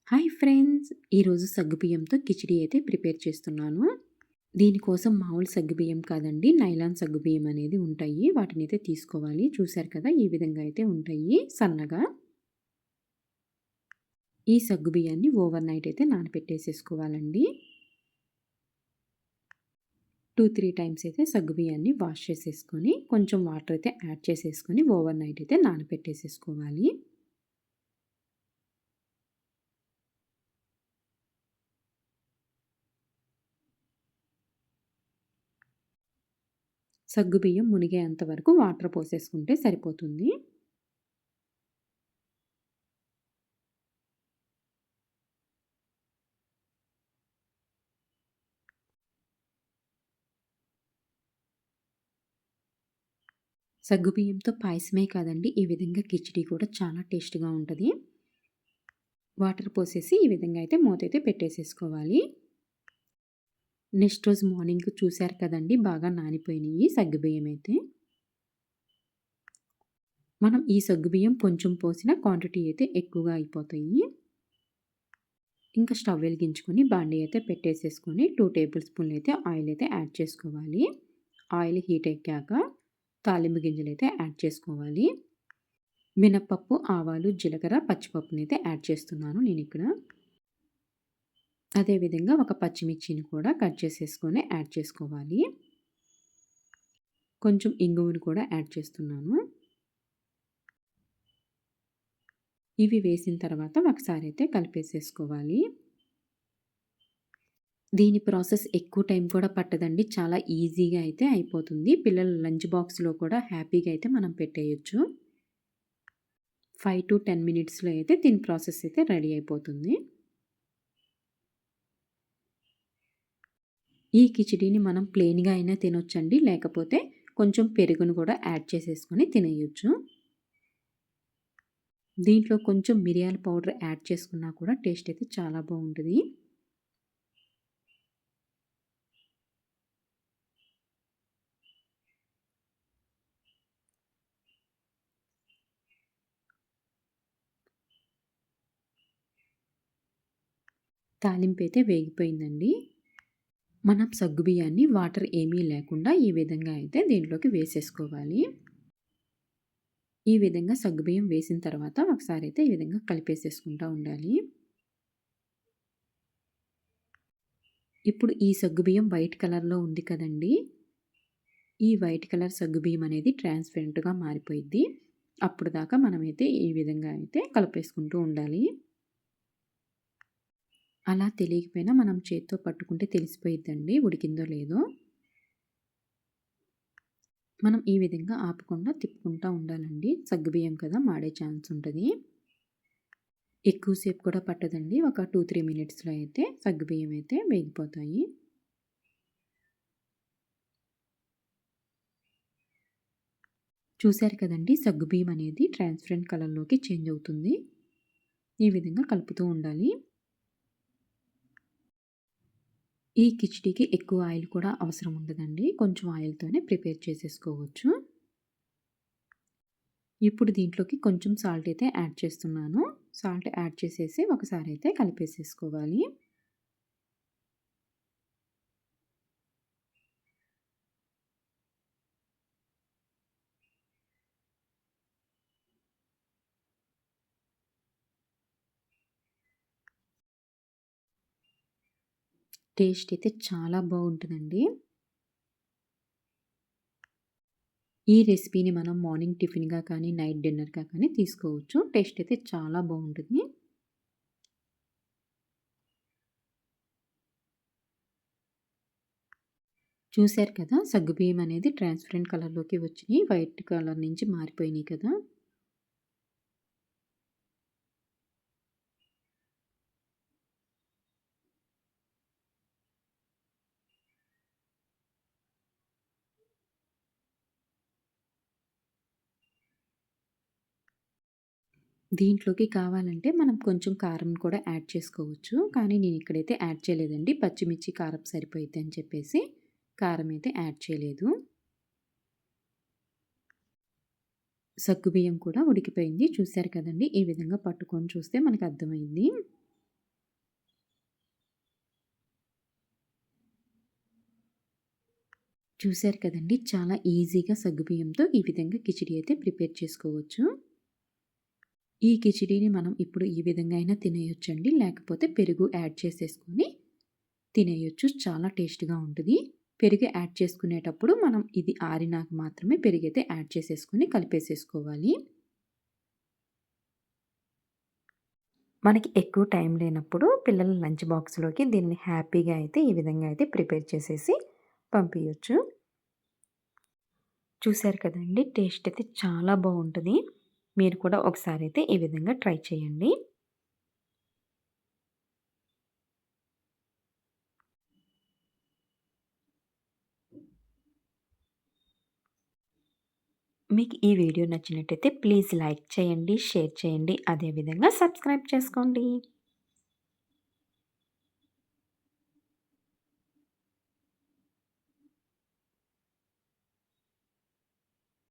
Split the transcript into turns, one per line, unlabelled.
Hi friends! ఈరోజు సగ్గుబియ్యంతో కిచిడి అయితే ప్రిపేర్ చేస్తున్నాను. దీనికోసం మామూలు సగ్గుబియ్యం కాదండి, నైలాన్ సగ్గుబియ్యం అనేది ఉంటాయి. వాటినైతే తీసుకోవాలి. చూశారు కదా! ఈ విధంగా అయితే ఉంటాయి సన్నగా. ఈ సగ్గుబియ్యాన్ని ఓవర్ నైట్ అయితే నానబెట్టేసేసుకోవాలండి. 2, 3 టైమ్స్ అయితే సగ్గుబియ్యాన్ని వాష్ చేసేసుకొని, కొంచెం వాటర్ అయితే యాడ్ చేసేసుకొని ఓవర్ నైట్ అయితే నానబెట్టేసేసుకోవాలి. సగ్గుబియ్యం మునిగేంత వరకు వాటర్ పోసేసుకుంటే సరిపోతుంది. సగ్గుబియ్యంతో పాయసమే కాదండి, ఈ విధంగా కిచిడి కూడా చాలా టేస్ట్‌గా ఉంటది. వాటర్ పోసేసి ఈ విధంగా అయితే మూతైతే పెట్టేసేసుకోవాలి. నెక్స్ట్ రోజు మార్నింగ్ చూశారు కదండీ! బాగా నానిపోయినాయి సగ్గుబియ్యం అయితే. మనం ఈ సగ్గుబియ్యం కొంచెం పోసిన క్వాంటిటీ అయితే ఎక్కువగా అయిపోతాయి. ఇంకా స్టవ్ వెలిగించుకొని బాండీ అయితే పెట్టేసేసుకొని 2 టేబుల్ స్పూన్లు అయితే ఆయిల్ అయితే యాడ్ చేసుకోవాలి. ఆయిల్ హీట్ ఎక్కాక తాలింపు గింజలైతే యాడ్ చేసుకోవాలి. మినపప్పు, ఆవాలు, జీలకర్ర, పచ్చిపప్పునైతే యాడ్ చేస్తున్నాను నేనిక్కడ. అదేవిధంగా ఒక పచ్చిమిర్చిని కూడా కట్ చేసేసుకొని యాడ్ చేసుకోవాలి. కొంచెం ఇంగువను కూడా యాడ్ చేస్తున్నాను. ఇవి వేసిన తర్వాత ఒకసారి అయితే కలిపేసేసుకోవాలి. దీని ప్రాసెస్ ఎక్కువ టైం కూడా పట్టదండి. చాలా ఈజీగా అయితే అయిపోతుంది. పిల్లల లంచ్ బాక్స్‌లో కూడా హ్యాపీగా అయితే మనం పెట్టేయొచ్చు. 5-10 మినిట్స్‌లో అయితే దీని ప్రాసెస్ అయితే రెడీ అయిపోతుంది. ఈ కిచిడీని మనం ప్లెయిన్‌గా అయినా తినొచ్చండి. లేకపోతే కొంచెం పెరుగును కూడా యాడ్ చేసేసుకొని తినేయొచ్చు. దీంట్లో కొంచెం మిరియాల పౌడర్ యాడ్ చేసుకున్నా కూడా టేస్ట్ అయితే చాలా బావుంటది. తాలింపైతే వేగిపోయిందండి. మనం సగ్గుబియ్యాన్ని వాటర్ ఏమీ లేకుండా ఈ విధంగా అయితే దీంట్లోకి వేసేసుకోవాలి. ఈ విధంగా సగ్గుబియ్యం వేసిన తర్వాత ఒకసారి అయితే ఈ విధంగా కలిపేసేసుకుంటా ఉండాలి. ఇప్పుడు ఈ సగ్గుబియ్యం వైట్ కలర్‌లో ఉంది కదండీ! ఈ వైట్ కలర్ సగ్గుబియ్యం అనేది ట్రాన్స్‌పరెంట్‌గా మారిపోయిద్ది. అప్పుడు దాకా మనమైతే ఈ విధంగా అయితే కలిపేసుకుంటూ ఉండాలి. అలా తెలియకపోయినా మనం చేత్తో పట్టుకుంటే తెలిసిపోయిద్దండి ఉడికిందో లేదో. మనం ఈ విధంగా ఆపకుండా తిప్పుకుంటా ఉండాలండి. సగ్గుబియ్యం కదా! మాడే ఛాన్స్ ఉంటది. ఎక్కువ సేపు కూడా పట్టదండి. ఒక 2-3 మినిట్స్‌లో అయితే సగ్గుబియ్యం అయితే వేగిపోతాయి. చూశారు కదండీ! సగ్గుబియ్యం అనేది ట్రాన్స్‌పరెంట్ కలర్‌లోకి చేంజ్ అవుతుంది. ఈ విధంగా కలుపుతూ ఉండాలి. ఈ కిచిడీకి ఎక్కువ ఆయిల్ కూడా అవసరం ఉండదండి. కొంచెం ఆయిల్‌తోనే ప్రిపేర్ చేసేసుకోవచ్చు. ఇప్పుడు దీంట్లోకి కొంచెం సాల్ట్ అయితే యాడ్ చేస్తున్నాను. సాల్ట్ యాడ్ చేసేసి ఒకసారి అయితే కలిపేసేసుకోవాలి. టేస్ట్ అయితే చాలా బావుంటదండి. ఈ రెసిపీని మనం మార్నింగ్ టిఫిన్‌గా కానీ, నైట్ డిన్నర్‌గా కానీ తీసుకోవచ్చు. టేస్ట్ అయితే చాలా బావుంటది. చూశారు కదా! సగ్గుబియ్యం అనేది ట్రాన్స్‌పరెంట్ కలర్‌లోకి వచ్చినియి. వైట్ కలర్ నుంచి మారిపోయినియి కదా! దీంట్లోకి కావాలంటే మనం కొంచెం కారం కూడా యాడ్ చేసుకోవచ్చు. కానీ నేను ఇక్కడైతే యాడ్ చేయలేదండి. పచ్చిమిర్చి, కారం సరిపోయిద్ది అని చెప్పేసి కారం అయితే యాడ్ చేయలేదు. సగ్గుబియ్యం కూడా ఉడికిపోయింది. చూశారు కదండీ! ఈ విధంగా పట్టుకొని చూస్తే మనకు అర్థమైంది. చూశారు కదండీ! చాలా ఈజీగా సగ్గుబియ్యంతో ఈ విధంగా కిచిడి అయితే ప్రిపేర్ చేసుకోవచ్చు. ఈ కిచిడీని మనం ఇప్పుడు ఈ విధంగా అయినా తినేయొచ్చండి. లేకపోతే పెరుగు యాడ్ చేసేసుకొని తినేయొచ్చు. చాలా టేస్ట్‌గా ఉంటది. పెరుగు యాడ్ చేసుకునేటప్పుడు మనం ఇది ఆరినాక మాత్రమే పెరుగైతే యాడ్ చేసేసుకొని కలిపేసేసుకోవాలి. మనకి ఎక్కువ టైం లేనప్పుడు పిల్లల లంచ్ బాక్స్‌లోకి దీన్ని హ్యాపీగా అయితే ఈ విధంగా అయితే ప్రిపేర్ చేసేసి పంపియొచ్చు. చూసారు కదండీ! టేస్ట్ అయితే చాలా బావుంటది. మీరు కూడా ఒకసారి అయితే ఈ విధంగా ట్రై చేయండి. మీకు ఈ వీడియో నచ్చినట్టయితే ప్లీజ్ లైక్ చేయండి, షేర్ చేయండి. అదేవిధంగా సబ్స్క్రైబ్ చేసుకోండి.